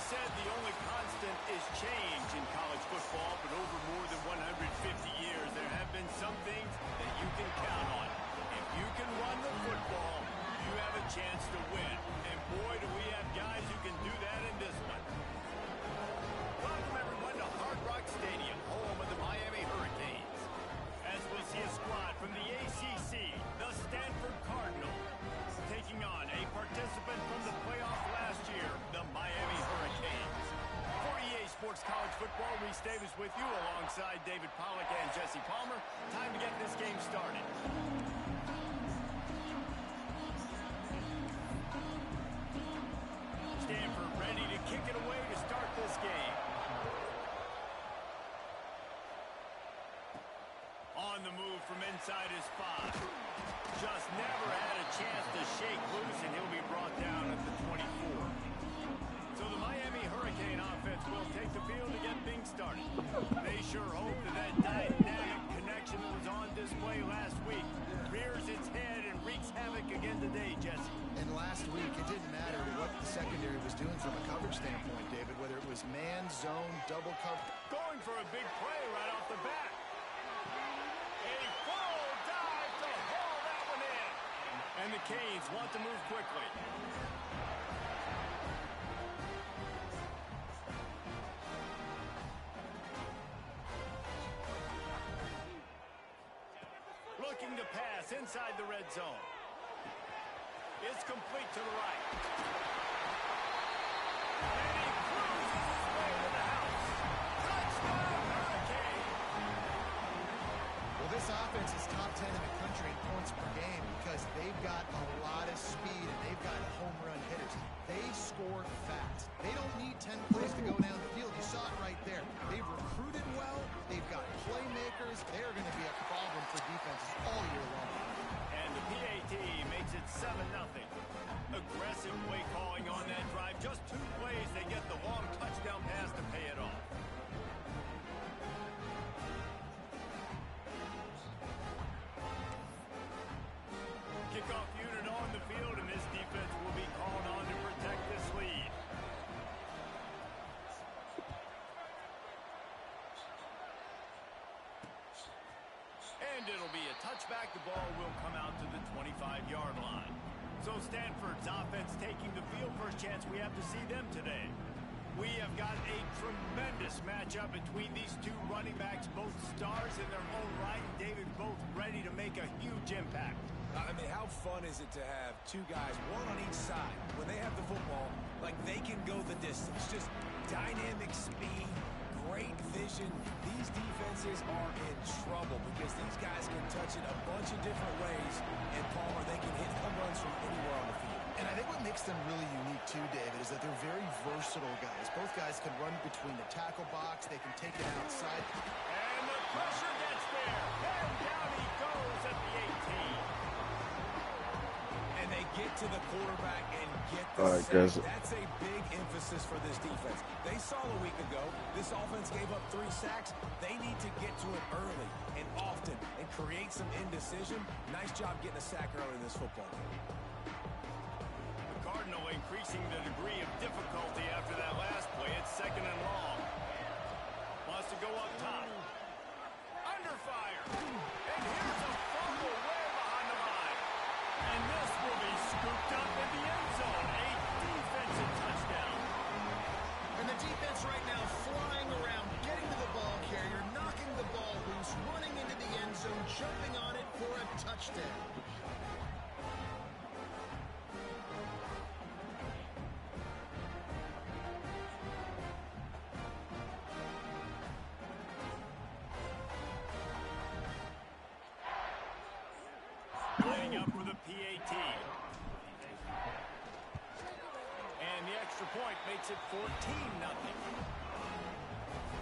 said the only constant is change in college football, but over more than 150 years, there have been some things that you can count on. If you can run the football, you have a chance to win. And boy, do we have guys who can do that in this one. Welcome, everyone, to Hard Rock Stadium, home of the Miami Hurricanes. As we'll see a squad from the ACC, the Stanford Cardinals, taking on a participant from the playoff last year, the Miami Hurricanes. For EA Sports College Football, Reese Davis with you alongside David Pollack and Jesse Palmer. Time to get this game started. Stanford ready to kick it away to start this game. On the move from inside his 5. Just never had a chance to shake loose, and he'll be brought down at the 24. So the Miami Hurricane offense will take the field to get things started. They sure hope that dynamic connection that was on display last week rears its head and wreaks havoc again today, Jesse. And last week, it didn't matter what the secondary was doing from a coverage standpoint, David, whether it was man, zone, double cover. Going for a big play right off the bat. A full dive to haul that one in. And the Canes want to move quickly. Looking to pass inside the red zone. It's complete to the right. And he cruises his way to the house. Touchdown, Hurricane! Well, this offense is top 10 in the country in points per game because they've got a lot of speed and they've got home run hitters. They score fast. They don't need 10 plays to go down the field. You saw it right there. They've recruited well. They've got playmakers. They're going to be a problem for defenses all year long. And the PAT makes it 7-0. Aggressive play calling on that drive. Just 2 plays, they get the long touchdown pass to pay it off. Kickoff unit on the field, and this defense will be called on to protect this lead. And it'll be a touchback. The ball will come out to the 25-yard line. So Stanford's offense taking the field. First chance we have to see them today. We have got a tremendous matchup between these two running backs, both stars in their own right, and David, both ready to make a huge impact. I mean, how fun is it to have 2 guys, one on each side, when they have the football, like they can go the distance. Just dynamic speed, great vision. These defenses are in trouble because these guys can touch it a bunch of different ways, and Palmer, they can hit home runs from anywhere on the field. And I think what makes them really unique too, David, is that they're very versatile guys. Both guys can run between the tackle box. They can take it outside. And the pressure gets there. And down he goes at the 18. And they get to the quarterback and get the sack. That's a big emphasis for this defense. They saw a week ago, this offense gave up 3 sacks. They need to get to it early and often and create some indecision. Nice job getting a sack early in this football game. Cardinal increasing the degree of difficulty after that last play. It's 2nd and long. Wants to go up top. Under fire. And here's a fumble way behind the line. And this will be scooped up in the end zone. A defensive touchdown. And the defense right now flying around, getting to the ball carrier, knocking the ball loose, running into the end zone, jumping on it for a touchdown. Laying up for the PAT. And the extra point makes it 14-0.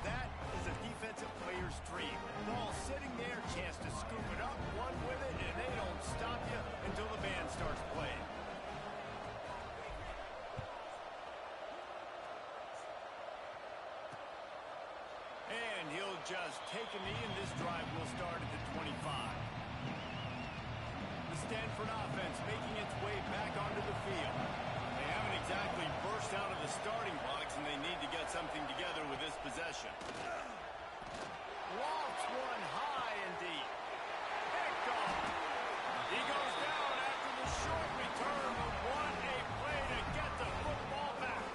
That is a defensive player's dream. Ball sitting there, chance to scoop it up, one with it, and they don't stop you until the band starts playing. And he'll just take a knee, and this drive will start at the 25. The Stanford offense making its way back onto the field. They haven't exactly burst out of the starting blocks, and they something together with this possession. Lofts one high and deep. Picked off. He goes down after the short return, but what a play to get the football back.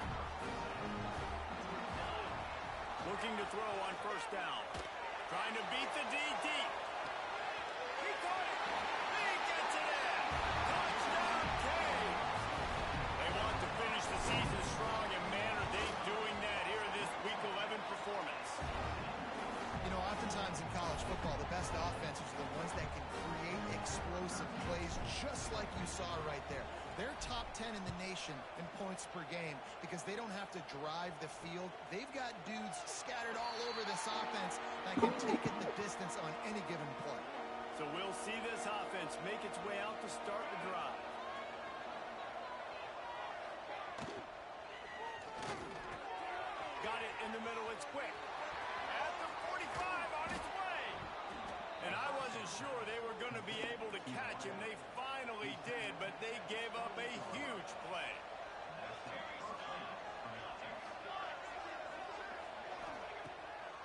Looking to throw on first down. Trying to beat the D deep. He caught it. He gets it in. Touchdown, Cave. They want to finish the season strong, and man, are they doing that here in this Week 11 performance. You know, oftentimes in college football, the best offenses are the ones that can create explosive plays, just like you saw right there. They're top 10 in the nation in points per game because they don't have to drive the field. They've got dudes scattered all over this offense that can take it the distance on any given play. So we'll see this offense make its way out to start the drive. Got it in the middle. It's quick. At the 45 on its way. And I wasn't sure they were going to be able to catch him. They finally did, but they gave up a huge play.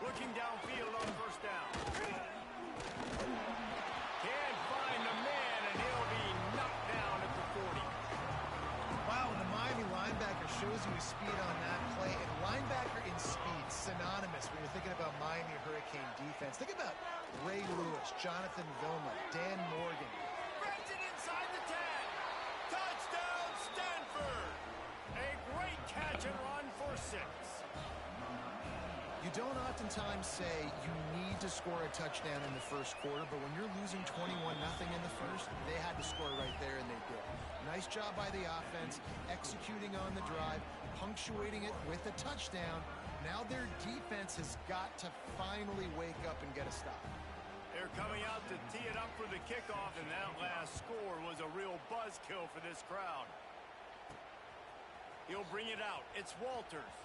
Looking downfield on first down. Can't find the man, and he'll be knocked down at the 40. Wow, and the Miami linebacker shows you his speed on that play. And linebacker in speed, synonymous when you're thinking about Miami Hurricane defense. Think about Ray Lewis, Jonathan Vilma, Dan Morgan. Grabs it inside the 10. Touchdown, Stanford. A great catch and run for 6. You don't oftentimes say you need to score a touchdown in the first quarter, but when you're losing 21-0 in the first, they had to score right there, and they did. Nice job by the offense, executing on the drive, punctuating it with a touchdown. Now their defense has got to finally wake up and get a stop. They're coming out to tee it up for the kickoff, and that last score was a real buzzkill for this crowd. He'll bring it out. It's Walters.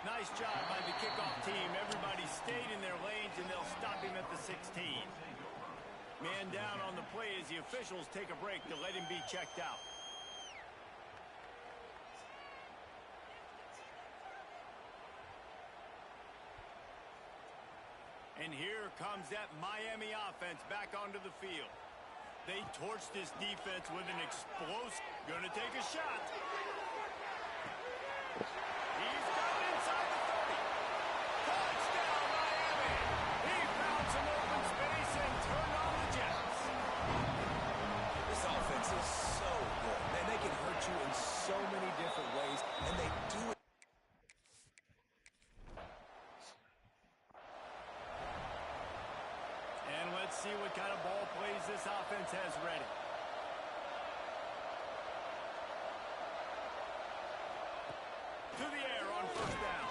Nice job by the kickoff team. Everybody stayed in their lanes, and they'll stop him at the 16. Man down on the play as the officials take a break to let him be checked out. And here comes that Miami offense back onto the field. They torched this defense with an explosive. Gonna take a shot. He's down inside the 30. Touchdown, Miami. He found some open space and turned on the Jets. This offense is so good. Man, they can hurt you in so many different ways, and they do it. And let's see what kind of ball plays this offense has ready. To the air on first down.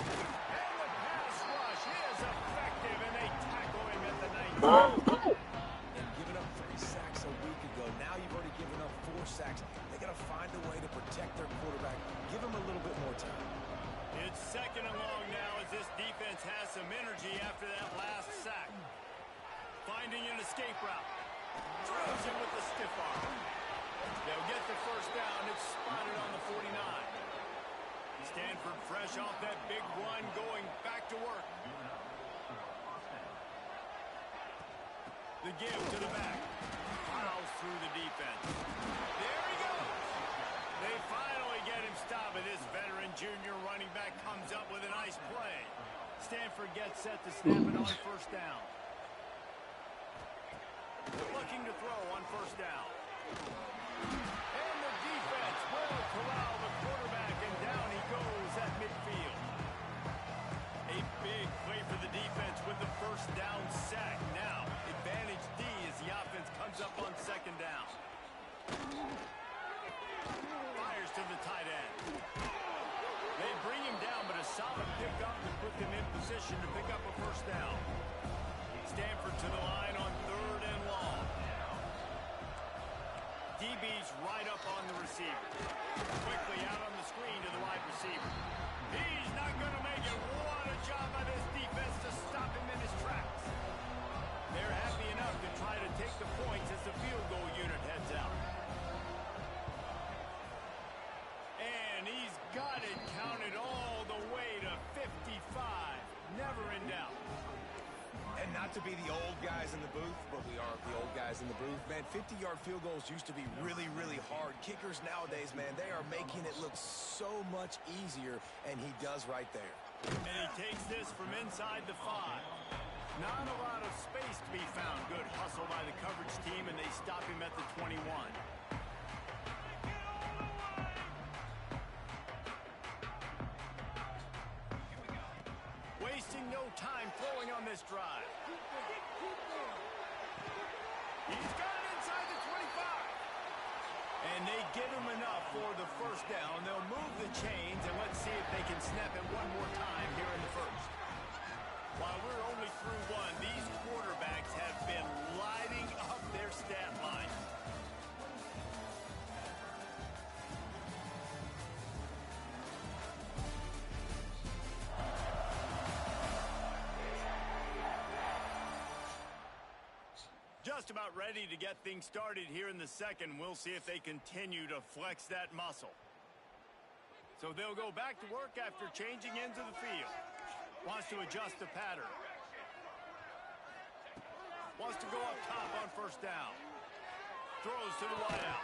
And the pass rush is effective, and they tackle him at the 19. And giving up 3 sacks a week ago. Now you've already given up 4 sacks. They got to find a way to protect their quarterback. Give him a little bit more time. It's second and long now as this defense has some energy after that last sack. Finding an escape route. Throws it with the stiff arm. They'll get the first down. It's spotted on the 49. Stanford fresh off that big run, going back to work. The give to the back. Piles through the defense. There he goes. They finally get him stopped, but this veteran junior running back comes up with a nice play. Stanford gets set to snap it on first down. Looking to throw on first down. And the defense will corral the quarterback, and down he goes at midfield. A big play for the defense with the first down sack. Now, advantage D as the offense comes up on second down. Fires to the tight end. They bring him down, but a solid pickup to put them in position to pick up a first down. Stanford to the line on third and long. DB's right up on the receiver. Quickly out on the screen to the wide receiver. He's not going to make it. What a job by this defense to stop him in his tracks. They're happy enough to try to take the points as the field goal unit heads out. And he's got down it all the way to 55. Never in doubt. And not to be the old guys in the booth, but we are the old guys in the booth. Man, 50-yard field goals used to be really, really hard. Kickers nowadays, man, they are making it look so much easier, and he does right there. And he takes this from inside the 5. Not a lot of space to be found. Good hustle by the coverage team, and they stop him at the 21. Wasting no time throwing on this drive. He's got it inside the 25. And they give him enough for the first down. They'll move the chains, and let's see if they can snap it one more time here in the first. While we're only through one, these quarterbacks have been lighting up their stat line. Just about ready to get things started here in the second. We'll see if they continue to flex that muscle. So they'll go back to work after changing into the field. Wants to adjust the pattern. Wants to go up top on first down. Throws to the wideout.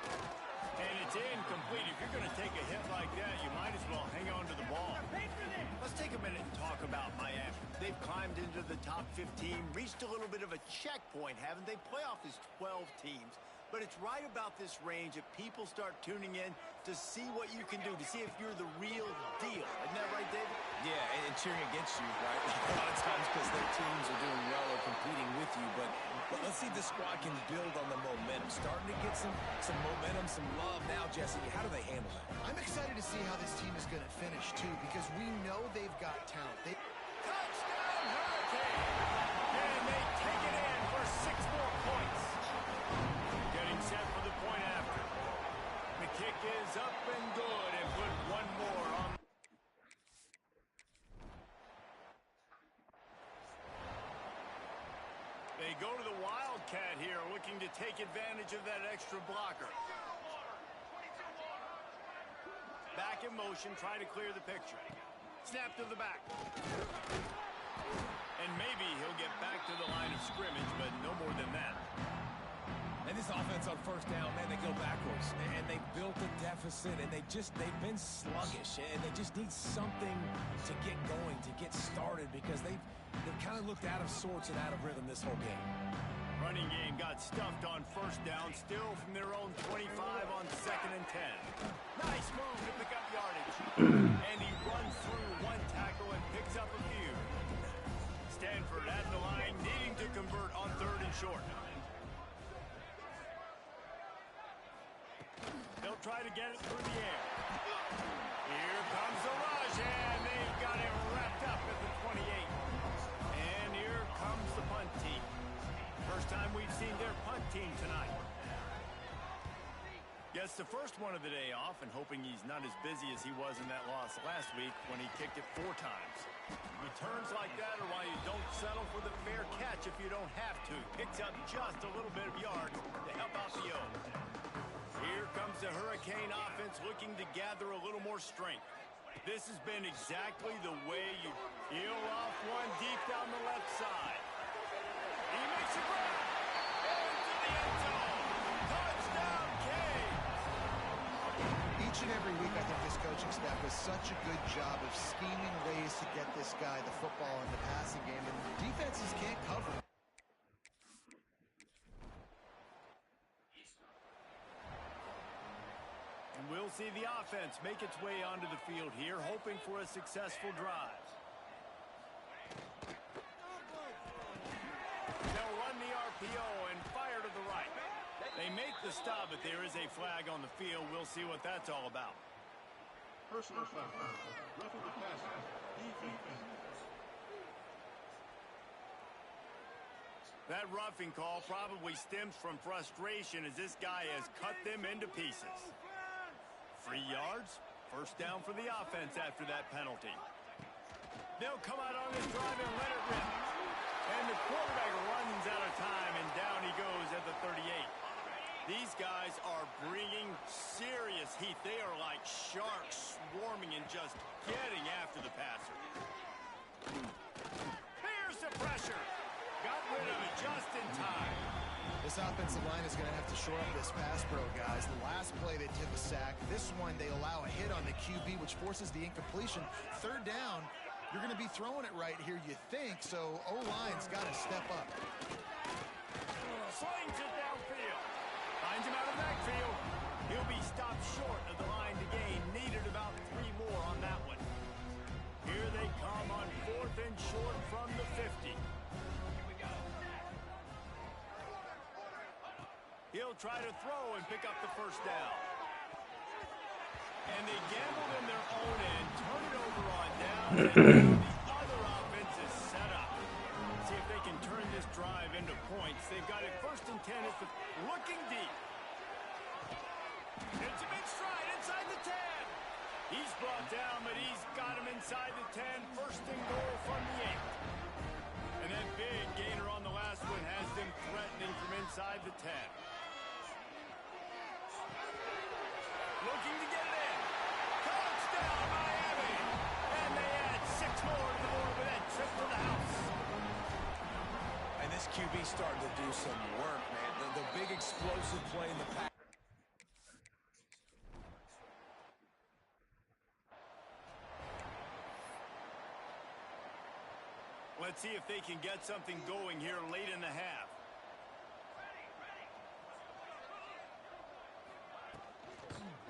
And it's incomplete. If you're going to take a hit like that, you might as well hang on to the ball. Let's take a minute and talk about Miami. They've climbed into the top 15, reached a little bit of a checkpoint, haven't they? Playoff is 12 teams. But it's right about this range that people start tuning in to see what you can do, to see if you're the real deal. Isn't that right, David? Yeah, and cheering against you, right? A lot of times because their teams are doing well or competing with you. But let's see if the squad can build on the momentum. Starting to get some momentum, some love now, Jesse. How do they handle that? I'm excited to see how this team is going to finish, too, because we know they've got talent. Touchdown, Hurricane! And they take it in for 6 more points. Getting set for the point after. The kick is up and good, and put one more on. They go to the Wildcat here, looking to take advantage of that extra blocker. Back in motion, try to clear the picture. Snap to the back. And maybe he'll get back to the line of scrimmage, but no more than that. And this offense on first down, man, they go backwards. And they built a deficit, and they've been sluggish. And they just need something to get going, to get started, because they've kind of looked out of sorts and out of rhythm this whole game. Running game got stuffed on first down, still from their own 25 on 2nd and 10. Nice move to pick up yardage. And he runs through one tackle and picks up a few. Stanford at the line, needing to convert on 3rd and short. They'll try to get it through the air. Here comes the rush, and they've got it wrapped up at the 28. And here comes the punt team. First time we've seen their punt team tonight. Gets the first one of the day off, and hoping he's not as busy as he was in that loss last week when he kicked it 4 times. Returns like that are why you don't settle for the fair catch if you don't have to. Picks up just a little bit of yards to help out the O. Here comes the Hurricane offense looking to gather a little more strength. This has been exactly the way you peel off one deep down the left side. He makes a grab. Into the end zone. Touchdown, Cade. Each and every week, I think this coaching staff does such a good job of scheming ways to get this guy the football in the passing game, and defenses can't cover him. And we'll see the offense make its way onto the field here, hoping for a successful drive. They'll run the RPO and fire to the right. They make the stop, but there is a flag on the field. We'll see what that's all about. Personal foul. Roughing the passer. Defense. That roughing call probably stems from frustration as this guy has cut them into pieces. 3 yards, first down for the offense after that penalty. They'll come out on this drive and let it rip. And the quarterback runs out of time, and down he goes at the 38. These guys are bringing serious heat. They are like sharks swarming and just getting after the passer. Here's the pressure. Got rid of it just in time. This offensive line is going to have to shore up this pass pro, guys. The last play they took a sack. This one they allow a hit on the QB, which forces the incompletion. Third down, you're going to be throwing it right here, you think, so O-line's got to step up. Slings it downfield. Finds him out of the backfield. He'll be stopped short of the line to gain. Needed about 3 more on that one. Here they come on 4th and short from the 50. He'll try to throw and pick up the first down. And they gambled in their own end, turn it over on down, and the other offense is set up. See if they can turn this drive into points. They've got it 1st and 10 at the looking deep. It's a big stride inside the 10. He's brought down, but he's got him inside the 10. 1st and goal from the 8. And that big gainer on the last one has them threatening from inside the 10. Looking to get it in. Touchdown, Miami. And they add 6 more to the board with that trip to the house. And this QB starting to do some work, man. The big explosive play in the pass. Let's see if they can get something going here late in the half.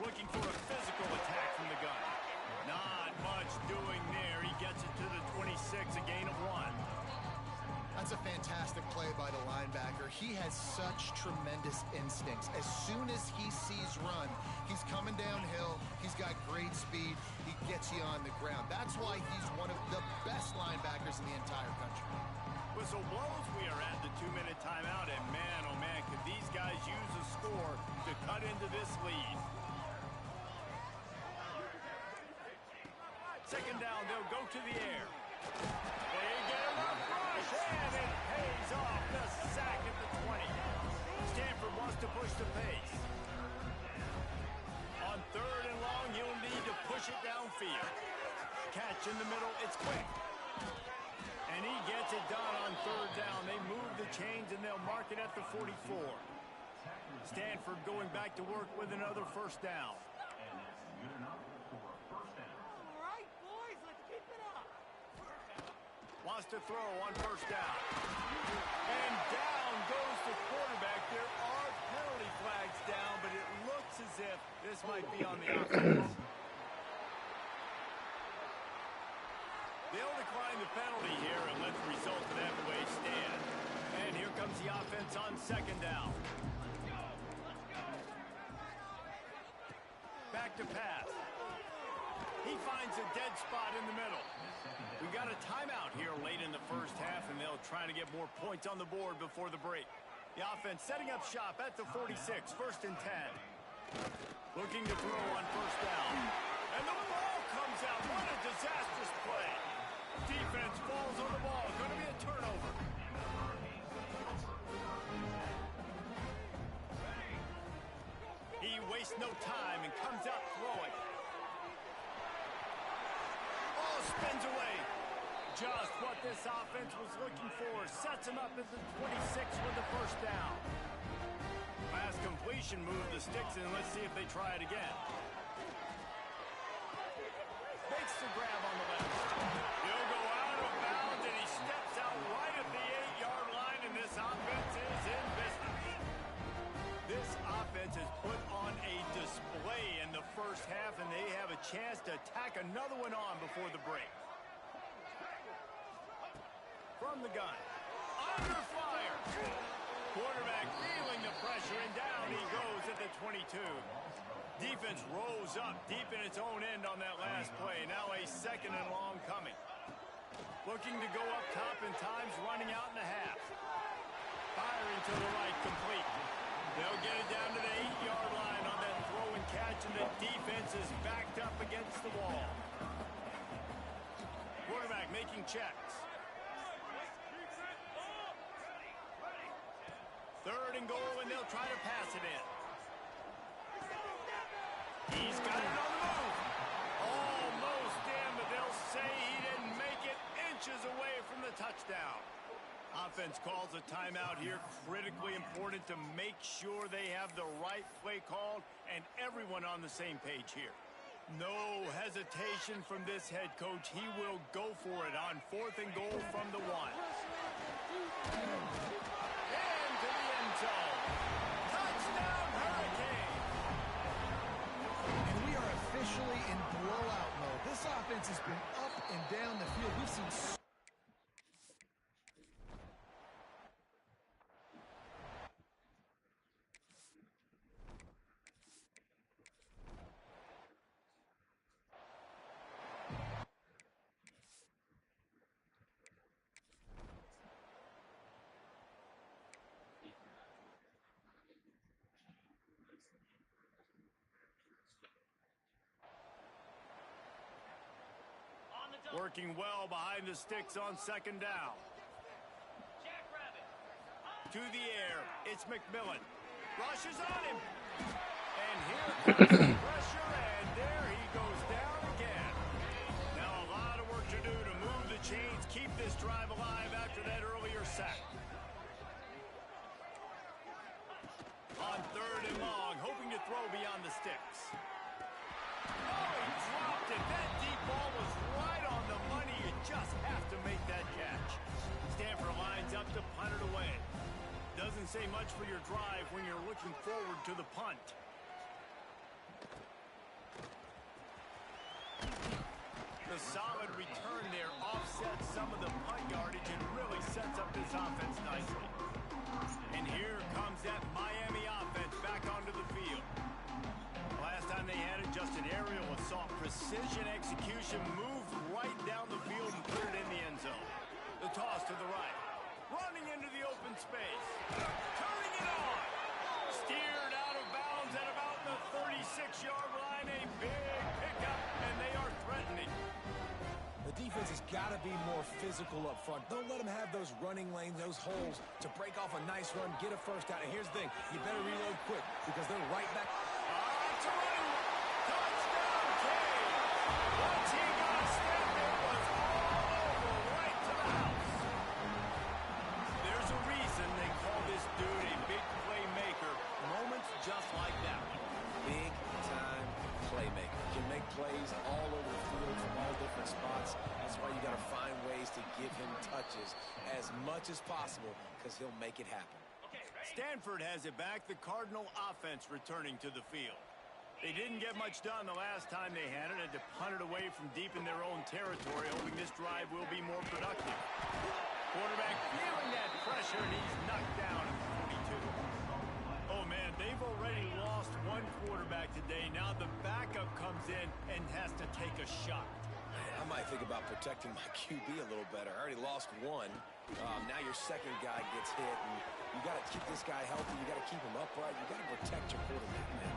Looking for a physical attack from the gun. Not much doing there. He gets it to the 26, a gain of 1. That's a fantastic play by the linebacker. He has such tremendous instincts. As soon as he sees run, he's coming downhill. He's got great speed. He gets you on the ground. That's why he's one of the best linebackers in the entire country. Whistle blows. We are at the 2-minute timeout, and man, oh man, could these guys use a score to cut into this lead. 2nd down, they'll go to the air. They get a rough rush, and it pays off. The sack at the 20. Stanford wants to push the pace. On 3rd and long, he'll need to push it downfield. Catch in the middle, it's quick. And he gets it done on 3rd down. They move the chains, and they'll mark it at the 44. Stanford going back to work with another 1st down. Wants to throw on 1st down. And down goes the quarterback. There are penalty flags down, but it looks as if this might be on the offense. They'll decline the penalty here and let the result of that play stand. And here comes the offense on 2nd down. Back to pass. He finds a dead spot in the middle. We got a timeout here late in the 1st half, and they'll try to get more points on the board before the break. The offense setting up shop at the 46, 1st and 10. Looking to throw on 1st down. And the ball comes out. What a disastrous play. Defense falls on the ball. Going to be a turnover. He wastes no time and comes out throwing. Ball spins away. Just what this offense was looking for. Sets him up at the 26 with the 1st down. Last completion moved the sticks in. Let's see if they try it again. Makes the grab on the left. He'll go out of bounds, and he steps out right at the 8-yard line, and this offense is in business. This offense has put on a display in the 1st half, and they have a chance to tack another one on before the break. From the gun. Under fire. Quarterback feeling the pressure, and down he goes at the 22. Defense rose up deep in its own end on that last play. Now a 2nd and long coming. Looking to go up top, and time's running out in the half. Firing to the right, complete. They'll get it down to the 8-yard line on that throw and catch, and the defense is backed up against the wall. Quarterback making checks. 3rd and goal, and they'll try to pass it in. He's got it on the move. inches away from the touchdown. Offense calls a timeout here. Critically important to make sure they have the right play called and everyone on the same page here. No hesitation from this head coach. He will go for it on 4th and goal from the 1. And to the end zone. Touchdown, Hurricane! And we are officially in blowout mode. This offense has been up and down the field. We've seen working well behind the sticks on 2nd down. To the air, it's McMillan. Rushes on him. And here comes the pressure, and there he goes down again. Now a lot of work to do to move the chains, keep this drive alive after that earlier sack. On 3rd and long, hoping to throw beyond the sticks. Oh, he dropped it. That deep ball was right on the money. You just have to make that catch. Stanford lines up to punt it away. Doesn't say much for your drive when you're looking forward to the punt. The solid return there offsets some of the punt yardage and really sets up this offense nicely. And here comes that Miami offense back onto the field. Last time they had it, just an aerial assault. Precision execution, moved right down the field and put it in the end zone. The toss to the right. Running into the open space. Turning it on. Steered out of bounds at about the 36-yard line. A big pickup, and they are threatening. The defense has got to be more physical up front. Don't let them have those running lanes, those holes to break off a nice run, get a first down. And here's the thing, you better reload quick because they're right back. It's a running touchdown, Kane. Once he got a step, it was all over right to the house. There's a reason they call this dude a big playmaker. Moments just like that one. Big time playmaker. Can make plays all over the field from all different spots. That's why you got to find ways to give him touches as much as possible because he'll make it happen. Stanford has it back. The Cardinal offense returning to the field. They didn't get much done the last time they had it. Had to punt it away from deep in their own territory, hoping this drive will be more productive. Quarterback feeling that pressure, and he's knocked down at the 42. Oh, man, they've already lost one quarterback today. Now the backup comes in and has to take a shot. I might think about protecting my QB a little better. I already lost one. Now your second guy gets hit, and you got to keep this guy healthy. You got to keep him upright. You got to protect your quarterback, man.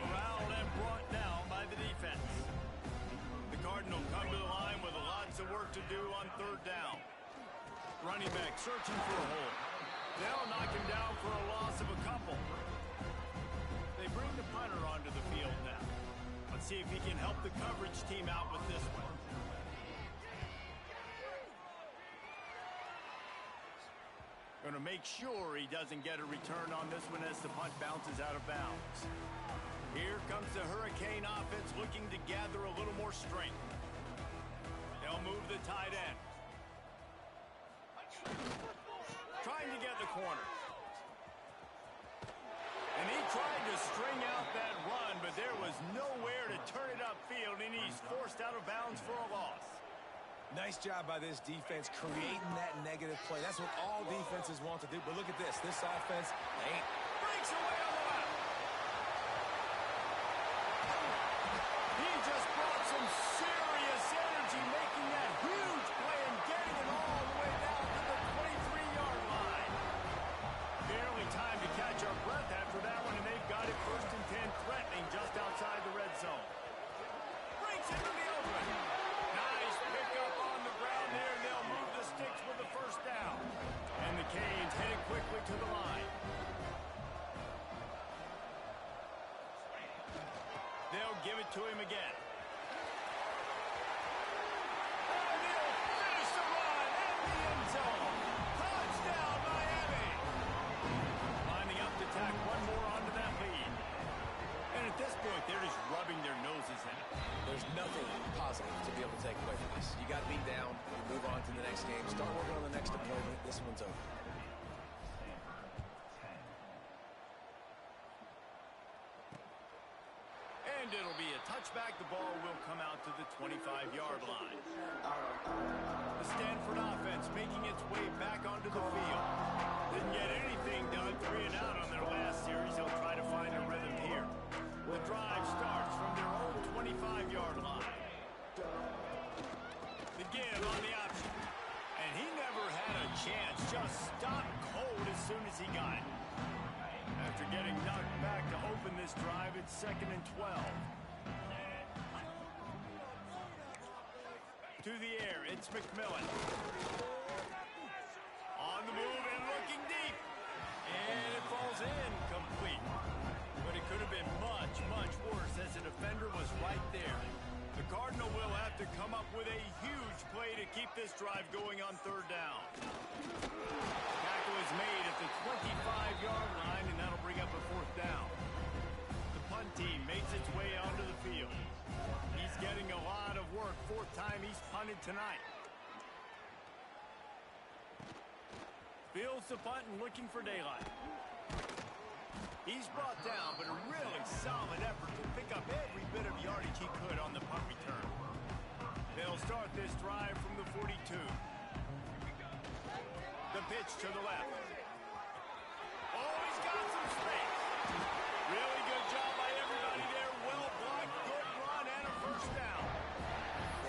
Corralled and brought down by the defense. The Cardinals come to the line with lots of work to do on 3rd down. Running back searching for a hole. They'll knock him down for a loss of a couple. They bring the punter onto the field now. Let's see if he can help the coverage team out with this one. Going to make sure he doesn't get a return on this one as the punt bounces out of bounds. Here comes the Hurricane offense looking to gather a little more strength. They'll move the tight end. Trying to get the corner. And he tried to string out that run, but there was nowhere to turn it upfield, and he's forced out of bounds for a loss. Nice job by this defense creating that negative play. That's what all defenses want to do. But look at this. This offense ain't. Breaks away on the left. He just brought some serious energy, making that huge play and getting it all the way down to the 23-yard line. Barely time to catch our breath after that one, and they've got it 1st and 10, threatening just outside the red zone. Breaks into the open. Nice pickup on the ground there, and they'll move the sticks with the 1st down. And the Canes headed quickly to the line. They'll give it to him again. And he'll positive to be able to take away from this. You got beat down, you move on to the next game, start working on the next opponent. This one's over. And it'll be a touchback. The ball will come out to the 25-yard line. The Stanford offense making its way back onto the field. Didn't get anything done, 3 and out on their last series. They'll try to find a rhythm here. The drive starts from their own 25-yard line. The give on the option. And he never had a chance. Just stopped cold as soon as he got it. After getting knocked back to open this drive, it's 2nd and 12. To the air, it's McMillan. On the move and looking deep. And it falls in complete. But it could have been much, much worse as the defender was right there. The Cardinal will have to come up with a huge play to keep this drive going on 3rd down. Tackle is made at the 25-yard line, and that'll bring up a 4th down. The punt team makes its way onto the field. He's getting a lot of work. 4th time he's punted tonight. Fields the punt and looking for daylight. He's brought down, but a really solid effort to pick up every bit of yardage he could on the punt return. They'll start this drive from the 42. The pitch to the left. Oh, he's got some space. Really good job by everybody there. Well blocked, good run, and a 1st down.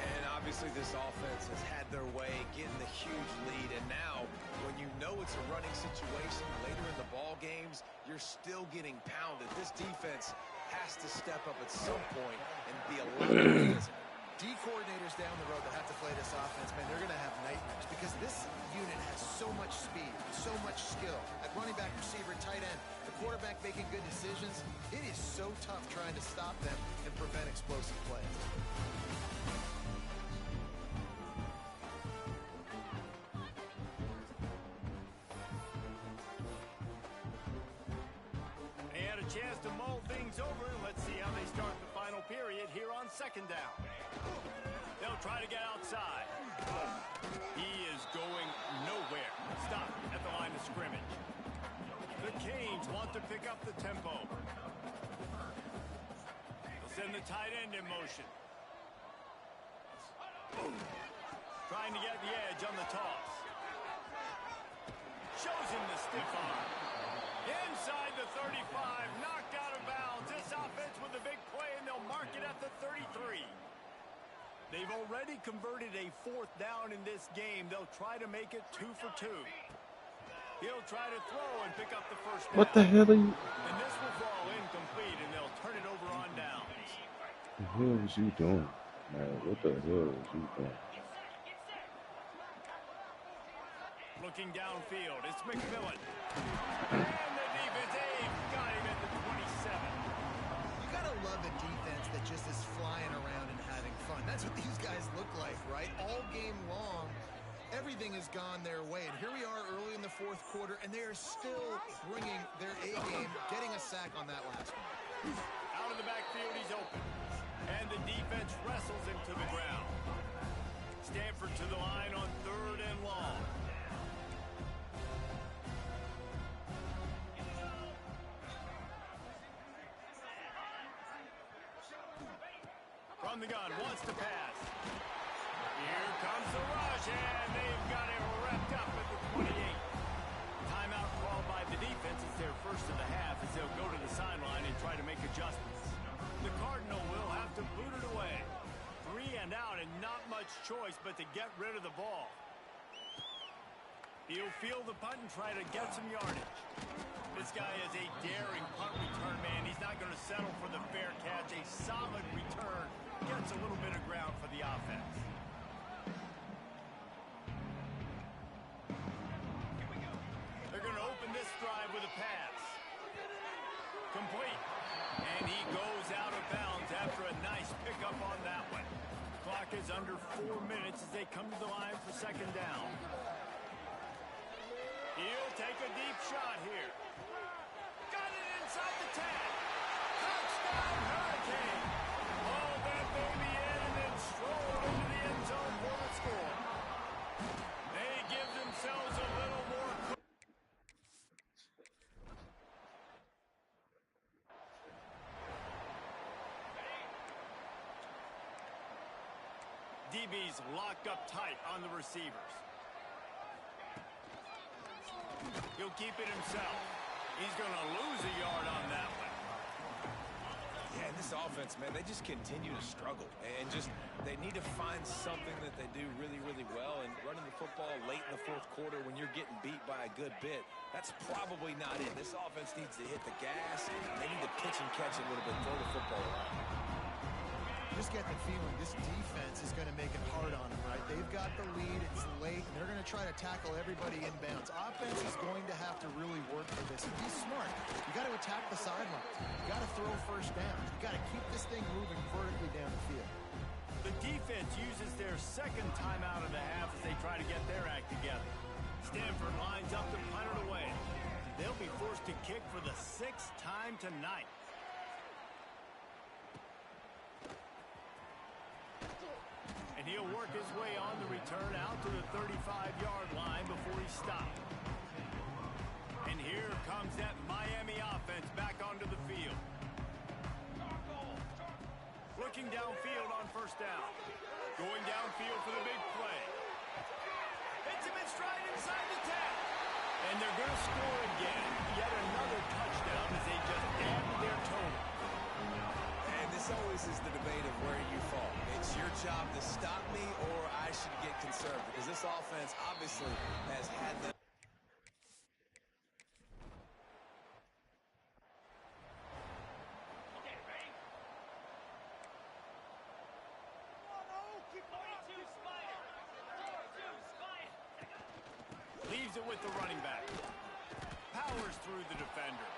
And obviously this offense has had their way, getting the huge lead. And now, when you know it's a running situation later in the ball games, you're still getting pounded. This defense has to step up at some point and be a lot more physical. D coordinators down the road that have to play this offense, man, they're going to have nightmares because this unit has so much speed, so much skill. At running back, receiver, tight end, the quarterback making good decisions. It is so tough trying to stop them and prevent explosive plays. They had a chance to mull things over. Let's see how they start the final period here on 2nd down. They'll try to get outside. He is going nowhere. Stop at the line of scrimmage. The Canes want to pick up the tempo. They'll send the tight end in motion. Trying to get the edge on the toss. Shows him the stiff arm. Inside the 35, knocked out of bounds. This offense with a big play, and they'll mark it at the 33. They've already converted a 4th down in this game. They'll try to make it 2 for 2. He'll try to throw and pick up the 1st down. What the hell are you? And this will fall incomplete, and they'll turn it over on downs. What the hell is you doing? Man, what the hell is you doing? Looking downfield, it's McMillan. And the defense, got him at the 27. You got to love a defense that just is flying around and having fun. That's what these guys look like, right? All game long, everything has gone their way. And here we are early in the 4th quarter, and they are still bringing their A-game, getting a sack on that last one. Out of the backfield, he's open. And the defense wrestles him to the ground. Stanford to the line on 3rd and long. From the gun, wants to pass. Here comes the rush, and they've got him wrapped up at the 28. Timeout called by the defense. It's their 1st of the half as they'll go to the sideline and try to make adjustments. The Cardinal will have to boot it away. 3 and out, and not much choice but to get rid of the ball. He'll field the punt and try to get some yardage. This guy is a daring punt return man. He's not going to settle for the fair catch. A solid return gets a little bit of ground for the offense. They're going to open this drive with a pass. Complete. And he goes out of bounds after a nice pickup on that one. Clock is under 4 minutes as they come to the line for 2nd down. He'll take a deep shot here. Got it inside the 10. Touchdown, Hurricane. Haul that baby in and then stroll DB's locked up tight on the receivers. He'll keep it himself. He's going to lose a yard on that one. Yeah, and this offense, man, they just continue to struggle. And they need to find something that they do really, really well. And running the football late in the fourth quarter when you're getting beat by a good bit, that's probably not it. This offense needs to hit the gas. And they need to pitch and catch a little bit, throw the football around. Just get the feeling this defense is going to make it hard on them, right? They've got the lead. It's late. And they're going to try to tackle everybody inbounds. Offense is going to have to really work for this. And be smart. You got to attack the sidelines. You got to throw first downs. You got to keep this thing moving vertically down the field. The defense uses their second timeout of the half as they try to get their act together. Stanford lines up to punt it away. They'll be forced to kick for the 6th time tonight. And he'll work his way on the return out to the 35-yard line before he stopped. And here comes that Miami offense back onto the field. Looking downfield on first down. Going downfield for the big play. Hits him in stride inside the 10. And they're going to score again. Yet another touchdown as they just added their total. And this always is the debate of where you fall. It's your job to stop me or I should get conservative. Because this offense obviously has had them. Leaves it with the running back. Powers through the defender.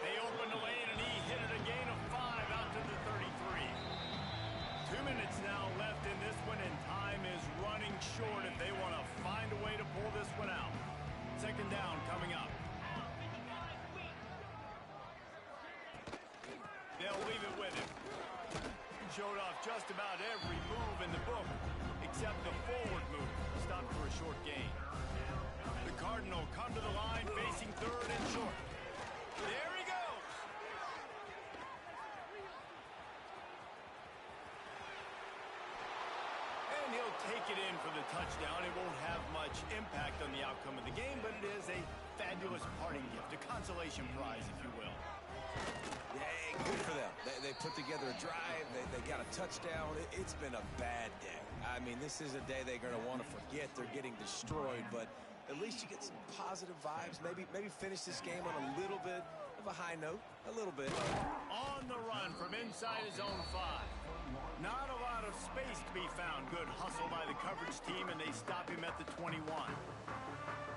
They open the lane and he hit it a gain of 5 out to the 33. 2 minutes now left in this one and time is running short if they want to find a way to pull this one out. Second down coming up. They'll leave it with him. Showed off just about every move in the book except the forward move. Stopped for a short gain. The Cardinal come to the line facing third and short. There he goes. And he'll take it in for the touchdown. It won't have much impact on the outcome of the game, but it is a fabulous parting gift, a consolation prize, if you will. Yeah, good for them. They put together a drive. They got a touchdown. It's been a bad day. I mean, this is a day they're going to want to forget. They're getting destroyed, but at least you get some positive vibes. Maybe finish this game on a little bit of a high note. A little bit. On the run from inside his own 5. Not a lot of space to be found. Good hustle by the coverage team, and they stop him at the 21.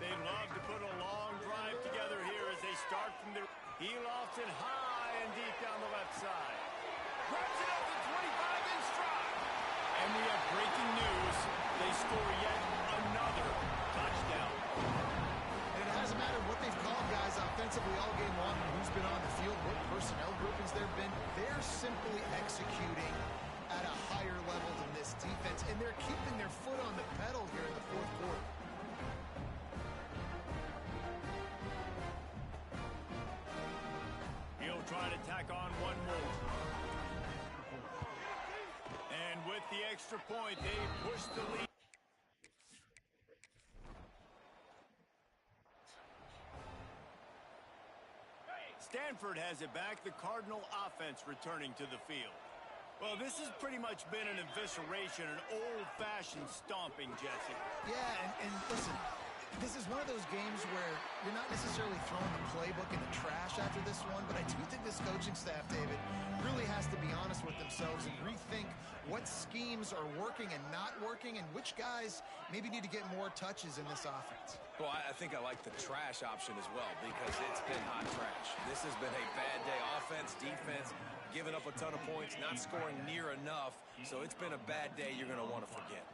They'd love to put a long drive together here as they start from the... He lofts it high and deep down the left side. Grabs it up to 25 in stride. And we have breaking news. They score yet another touchdown. And it hasn't mattered what they've called guys offensively all game long, who's been on the field, what personnel groupings there have been. They're simply executing at a higher level than this defense, and they're keeping their foot on the pedal here in the fourth quarter. He'll try to tack on one more. And with the extra point, they push the lead. Stanford has it back. The Cardinal offense returning to the field. Well, this has pretty much been an evisceration, an old-fashioned stomping, Jesse. Yeah, and listen, this is one of those games where you're not necessarily throwing the playbook in the trash after this one, but I do think this coaching staff, David, really has to be honest with themselves and rethink what schemes are working and not working and which guys maybe need to get more touches in this offense. Well, I think I like the trash option as well because it's been hot trash. This has been a bad day. Offense, defense, giving up a ton of points, not scoring near enough. So it's been a bad day you're going to want to forget.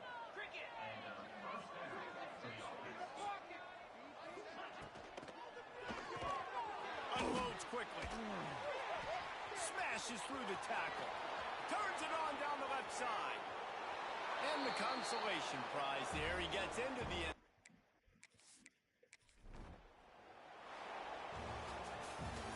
Unloads quickly. Smashes through the tackle. Turns it on down the left side. And the consolation prize there. He gets into the end.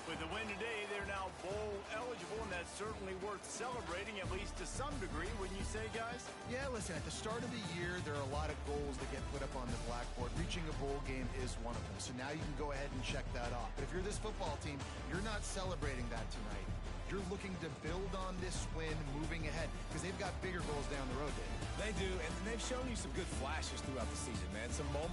With the win today, they're now bowl eligible, and that's certainly worth celebrating, at least to some degree, wouldn't you say, guys? Yeah, listen, at the start of the year, there are a lot of goals that get put up on the blackboard. Reaching a bowl game is one of them. So now you can go ahead and check that off. But if you're this football team, you're not celebrating that tonight. You're looking to build on this win moving ahead because they've got bigger goals down the road, Dave. They do, and they've shown you some good flashes throughout the season, man. Some moments